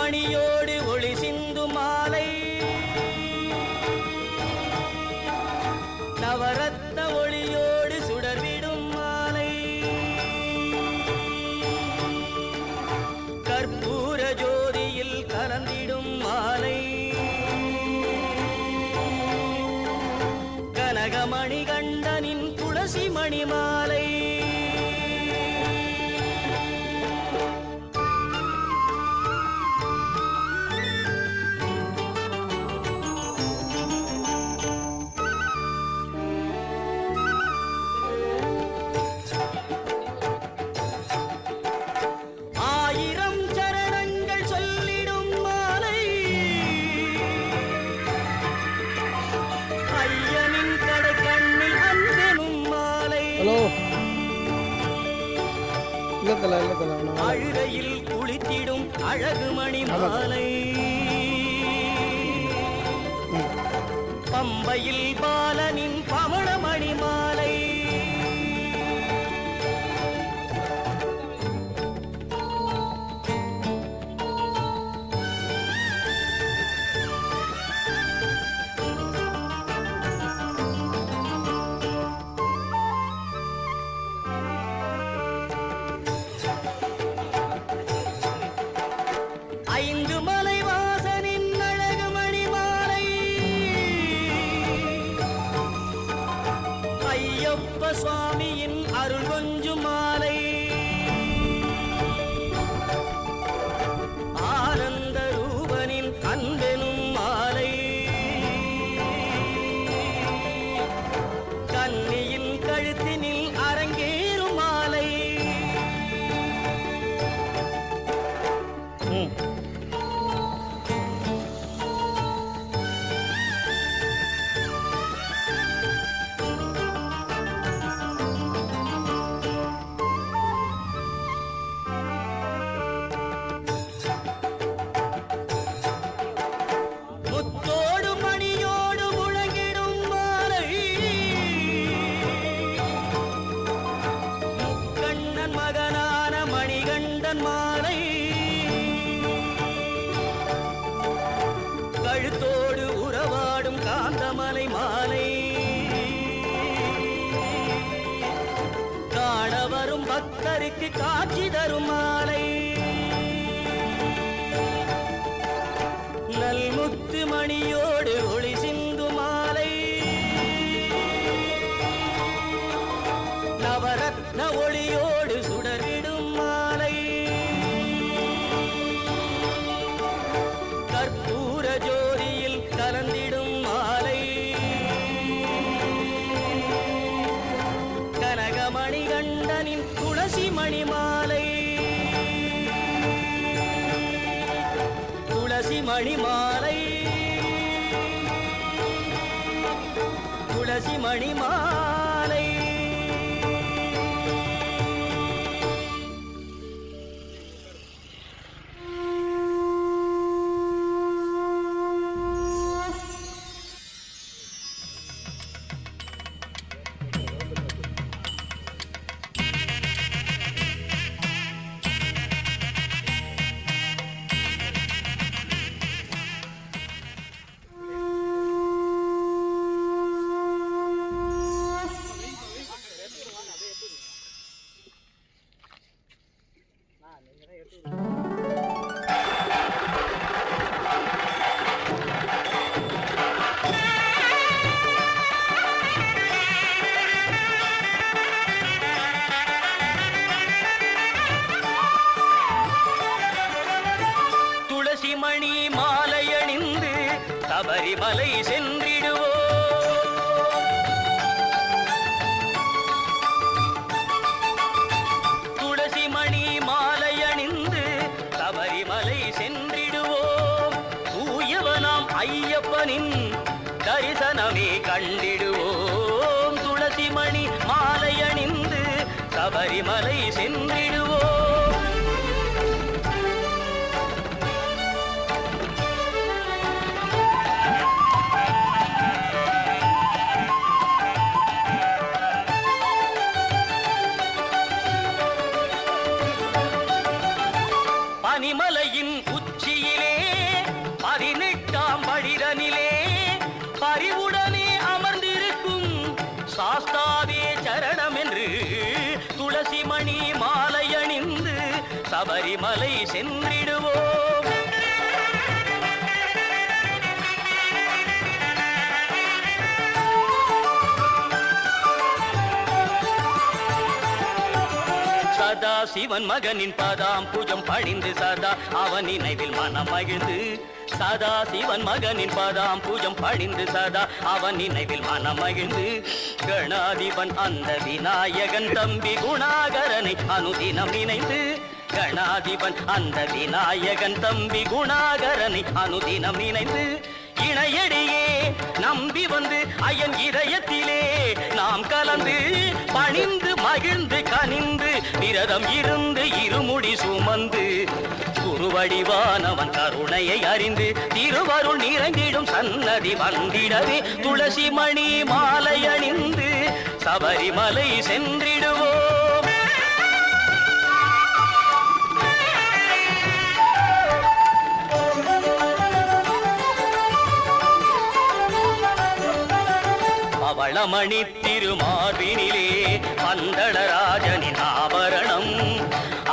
மணியோடு ஒளி சிந்து மாலை நவரத்ன ஒளியோடு சுடர்விடும் மாலை கற்பூர ஜோதியில் கலந்திடும் மாலை கனகமணி கண்டனின் துளசி மணி மாலை அழுகையில் குளித்திடும் அழகு மணி மாலை பம்பையில் பாலனின் பவள மணி மாலை ஐந்து மலை வாசனின் அழகு மணி மாலை ஐயப்ப சுவாமியின் அருள் கொஞ்சும் மாலை ஆனந்த ரூபனின் அன்பெனும் மாலை கன்னியின் கழுத்தினில் அரங்கேறும் மாலை முத்தோடு மணியோடு முழங்கிடும் மாலை முக்கண்ணன் மகனான மணிகண்டன் மாலை கழுத்தோடு உறவாடும் காந்தமலை மாலை காண வரும் பக்தருக்கு காட்சி தரும் மாலை நல்முத்து மணியோடு ஒளி சிந்து மாலை நவரத்ன ஒளியோடு சுடரிடும் மாலை கற்பூர ஜோதியில் கலந்திடும் மாலை கனகமணி கண்டனின் துளசி மணி மாலை துளசி மணி மாலை துளசி மணி மாலை துளசி மணி மாலை அணிந்து சபரிமலை சென்றிடுவோ துளசி மணி மாலை அணிந்து சபரிமலை சென்றிடுவோம் தூயவனாம் ஐயப்பனின் தரிசனமே கண்டிடுவோம் துளசி மணி மாலை அணிந்து சபரிமலை சென்றிடுவோம் பனிமலையின் உச்சியில் சதா சிவன் மகனின் பதாம் பூஜம் பணிந்து சதா அவன் நினைவில் மனம் மகிழ்ந்து சதா சிவன் மகனின் பதாம் பூஜம் பணிந்து சதா அவன் நினைவில் மனம் மகிழ்ந்து கணாதிபன் அந்த விநாயகன் தம்பி குணாகரனை அனுதினம் நினைந்து கணாதிபன் அந்த விநாயகன் தம்பி குணாகரனை அனுதினம் நினைந்து இணையடியே நம்பி வந்து அயன் இதயத்திலே நாம் கலந்து பணிந்து மகிழ்ந்து கனிந்து விரதம் இருந்து இருமுடி சுமந்து குருவடிவானவன் கருணையை அறிந்து திருவருள் நிறைந்திடும் சன்னதி வந்திடவே துளசி மணி மாலை அணிந்து சபரிமலை சென்றிடுவோம். பவளமணி திருமார்பினிலே பந்தளராஜனின் ஆபரணம்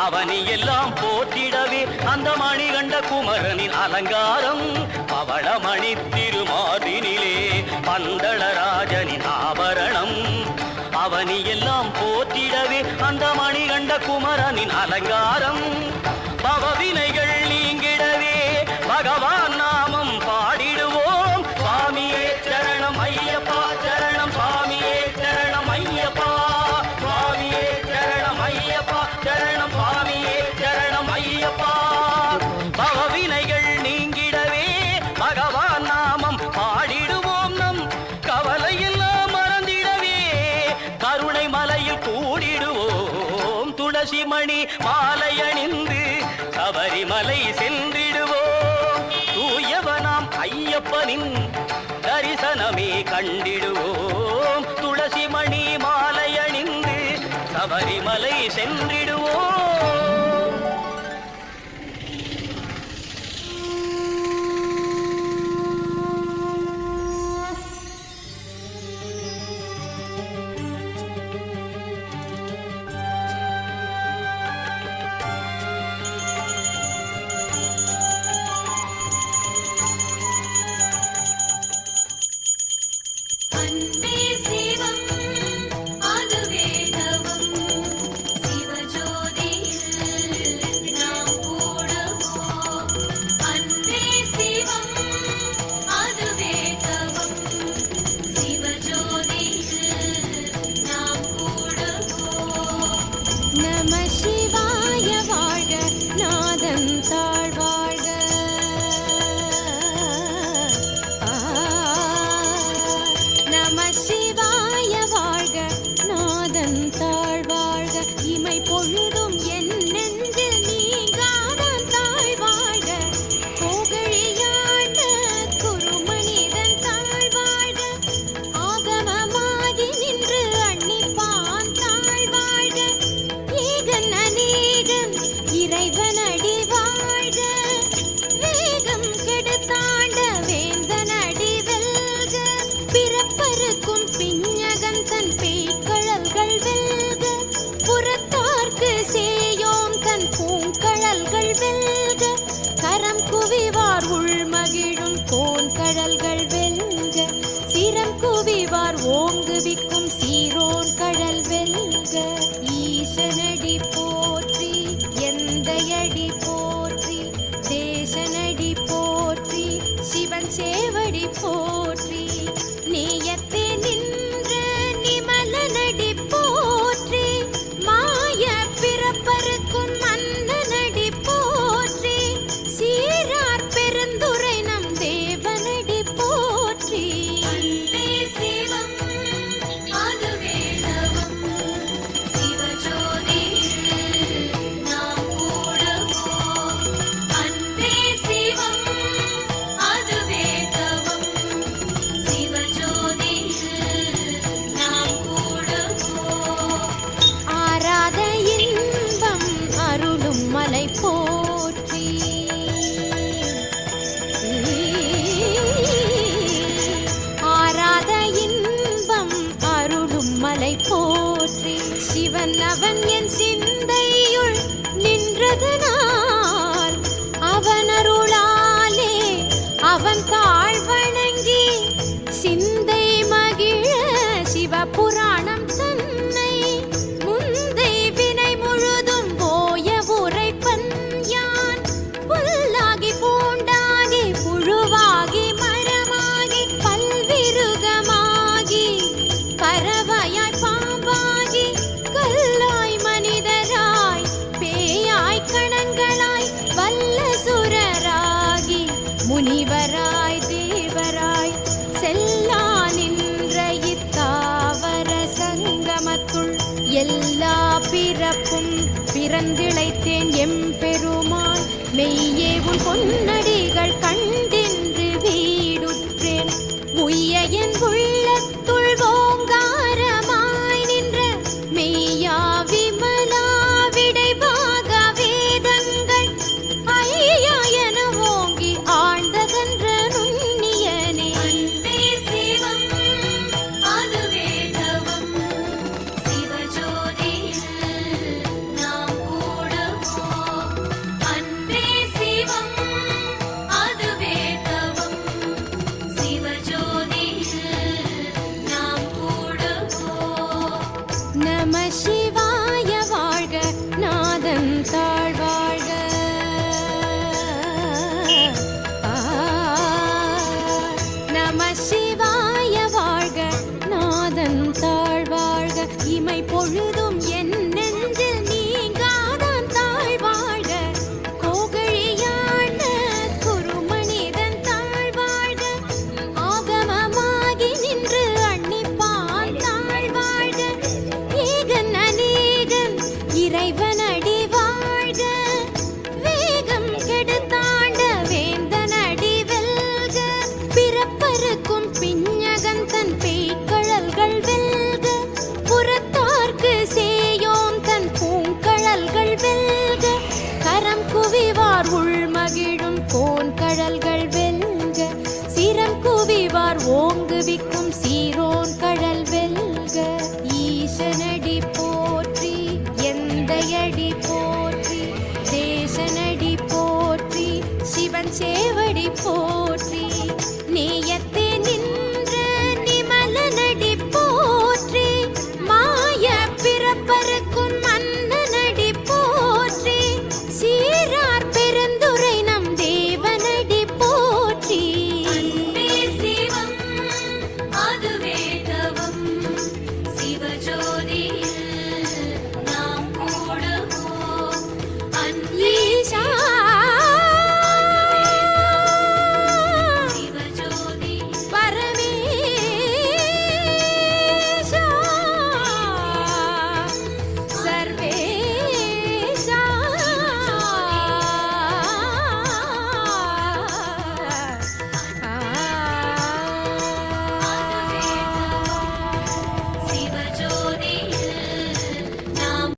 அவனி எல்லாம் போற்றிடவே அந்த மணிகண்ட குமரனின் அலங்காரம். பவளமணி திருமார்பினிலே பந்தளராஜனின் ஆபரணம் அவனி எல்லாம் போற்றிடவே அந்த மணிகண்ட குமரனின் அலங்காரம். பவவினைகள் நீங்கிடவே பகவான் நாமம் பாடிடுவோம். சுவாமியே சரணம் ஐயப்பா சரணம் சுவாமியே சரணம் ஐயப்பா சுவாமியே சரணம் ஐயப்பா சரணம் சுவாமியே சரணம் ஐயப்பா. பவவினைகள் நீங்கிடவே பகவான் நாமம் பாடிடுவோம். நம் கவலையெல்லாம் மறந்திடவே கருணை மலையில் கூடிடுவோம். துளசி மணி மாலை அணிந்து சபரிமலை சென்றிடுவோம். தூயவனாம் ஐயப்பனின் தரிசனமே கண்டிடுவோம். துளசி மணி மாலை அணிந்து சபரிமலை சென்றிடுவோம். ஓங்குவிக்கும் சீரோன் கடல் வெல்க. ஈசனடி போற்றி எந்தையடி போற்றி தேசனடி போற்றி சிவன் சேவடி போற்றி நேயத்தே நின்ற நிமலனடி போற்றி மாய பிறப்பருக்கும் மன்னனடி போற்றி சீரார் பெருந்துரை நம் தேவனடி போற்றி. மலை போற்றி ஆராத இன்பம் அருளும் மலை போற்றி சிவன் அவன் என் சிந்தையுள் நின்றதனால் அவன் அருளாலே அவன் தாழ் வணங்கி சிந்தை மகிழ சிவபுராணம் தன்னை முந்தை வினை முழுதும் முனிவராய் தேவராய் செல்லா நின்ற இத்தாவர சங்கமத்துள் எல்லா பிறப்பும் பிறந்திழைத்தேன் எம்பெருமான் மெய்யே உன் பொன்னடிகள் கண்டென்று வீடுற்றேன் உய்ய என் உள்ளத்துள் ஓங்காரமாய் நின்ற மெய்யா விமலா விடைபாக வேதங்கள் ஐயா என ஓங்கி ஆழ்ந்தகன்ற நுண்ணியனே அன்பே சிவம் அதுவே தவம் சிவஜோதியில் நாம் கூடுவோம் அன்பே சிவம் அதுவே தவம் சிவஜோதியில் நாம் கூடுவோம் நம சிவாய வாழ்க நாதன் தாழ்வாழ்க நம சிவாய வாழ்க நாதன் தாழ்வாழ்க இமை பொழுதும் என் நெஞ்சில் நீங்காதான் தாழ்வாழ்க கோகழியான குருமனிதன் தாழ்வாழ்க ஆகமமாகி நின்று அன்னிப்பான் தாழ்வாழ்க ஏகன் அநேகன் இறைவன் அடி வாழ்க வேகம் கெடுத்தாண்ட வேந்தன் அடி வெல்க பிறப்பருக்கும் பிஞகன் தன் பேய்கழல்கள் வெல்க புறத்தார்க்கு சேயோன் தன் பூங்கழல்கள் வெல்க கரம் குவிவார் உள்மகிழும் கோன்கழல்கள் வெல்க சிரம் குவிவார் ஓங்குவிக்கும் சீரோன் கழல் வெல்க ஈசன